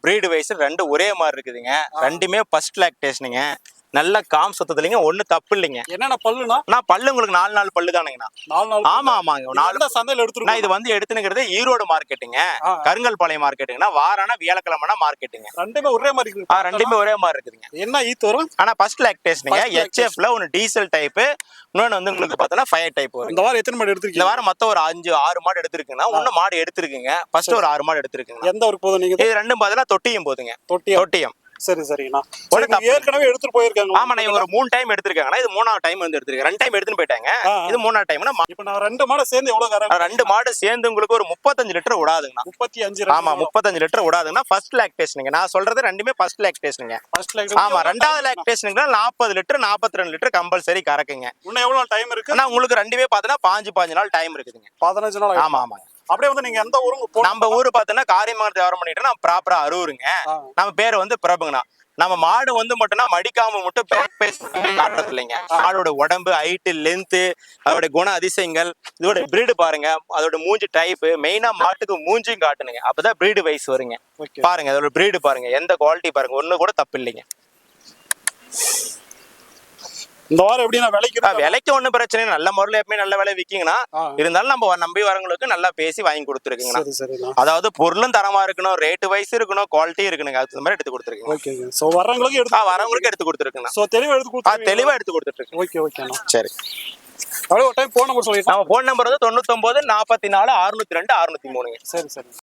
Breed wise ரெண்டு ஒரே மாதிரி இருக்குதுங்க. ரெண்டுமே ஃபர்ஸ்ட் லாக்டேஷனுங்க. நல்ல காம் சுத்தத்துலங்க, ஒண்ணு தப்பு இல்லைங்க. என்னென்ன பல்லுனா? நான் பல்லு உங்களுக்கு 4 பல்லு தானுங்கண்ணா. 4 ஆமா ஆமாங்க. 4 சந்தையில எடுத்துருக்கோம். நான் இது வந்து எடுத்துனுங்கிறது ஈரோடு மார்க்கெட்டுங்க, கருங்கல்பாளையம் மார்க்கெட்டுங்கண்ணா. வாரானா வியாழக்கிழமைனா மார்க்கெட்டுங்க. ரெண்டுமே ஒரே மாதிரி இருக்கு. ரெண்டுமே ஒரே மாதிரி இருக்குதுங்க. என்ன ஈத்து வரும்? ஆனா ஃபர்ஸ்ட் லாக்டேஷனுங்க. HFல ஒன்னு டீசல் டைப், இன்னொன்னு வந்து உங்களுக்கு பார்த்தோன்னா ஃபயர் டைப் வரும். இந்த வாரம் எத்தனை மாடு எடுத்துருக்கீங்க? இந்த வாரம் மொத்தம் ஒரு 5-6 மாடு எடுத்துருக்குங்கண்ணா. இன்னும் மாடு எடுத்துருக்குங்க. ஃபர்ஸ்ட் ஒரு 6 மாடு எடுத்துருக்குங்க. எந்த ஒரு போதும் நீங்க? இது ரெண்டும் பார்த்தோன்னா தொட்டியம் போதுங்க. தொட்டியம். சரி சரிண்ணா. ஏற்கனவே எடுத்துட்டு போயிருக்காங்க. ஆமா, நான் ஒரு 3 டைம் எடுத்திருக்காங்க. இது 3ஆவது டைம் வந்து எடுத்திருக்கேன். 2 டைம் எடுத்துட்டு போயிட்டாங்க. இது 3ஆவது டைம்னா இப்போ நான் 2 மாடு சேர்ந்து எவ்வளவு கறக்கும்? 2 மாடு சேர்ந்து உங்களுக்கு ஒரு 35 லிட்டர் விடாதுங்கண்ணா. 35? ஆமா, 35 லிட்டர் விடாதுங்கண்ணா. ஃபர்ஸ்ட் லாக்டேஷனுங்க. நான் சொல்றது ரெண்டுமே ஃபர்ஸ்ட் லாக்டேஷனுங்க. ஆமா, ரெண்டாவது லாக்டேஷனுக்கு 40 லிட்டர் 42 லிட்டர் கம்பல்சரி கறக்குங்க. இன்னும் எவ்வளவு டைம் இருக்கு? ஆனா உங்களுக்கு ரெண்டுமே பார்த்தா 15 நாள் டைம் இருக்குதுங்க. 15 நாள்? ஆமா ஆமாங்க. அப்படியே வந்து நீங்க எந்த ஊருக்கு? நம்ம ஊரு பார்த்தோன்னா காரியமானத்தை விவரம் பண்ணிட்டு நம்ம ப்ராப்பரா அரூருங்க. நம்ம பேர் வந்து பிரபுங்கண்ணா. நம்ம மாடு வந்து மட்டும்னா மடிக்காம மட்டும் பேக் பேஸ் காட்டுறது இல்லைங்க. மாடோட உடம்பு, ஹைட்டு, லென்த்து, அதோட குண அதிசயங்கள், இதோட பிரீடு பாருங்க, அதோட மூஞ்சி டைப், மெயினா மாட்டுக்கு மூஞ்சியும் காட்டணுங்க. அப்பதான் பிரீடு வைஸ் வருங்க. பாருங்க அதோட பிரீடு பாருங்க, எந்த குவாலிட்டி பாருங்க, ஒண்ணு கூட தப்பு இல்லைங்க. இந்த வாரம் எப்படி நான் விலைக்கு ஒண்ணும் பிரச்சனை இல்லை. நல்ல முறையில் எப்பவுமே நல்ல விலை விற்கிங்கன்னா, இருந்தாலும் நம்ம நம்பி வரவங்களுக்கு நல்லா பேசி வாங்கி கொடுத்துருக்குங்கண்ணா. அதாவது பொருளும் தரமா இருக்கணும், ரேட்டு வைஸ் இருக்கணும், குவாலிட்டி இருக்கணுங்க. அதுக்கு மாதிரி எடுத்து கொடுத்துருக்கீங்க. வரவங்களுக்கு எடுத்து கொடுத்துருக்குண்ணா. தெளிவா எடுத்து கொடுத்துட்டு இருக்கு. சரி, ஒரு டைம் போன் நம்பர் சொல்லிடுங்க. நம்ம போன் நம்பர் வந்து 99 44 602 603. சரி சரி.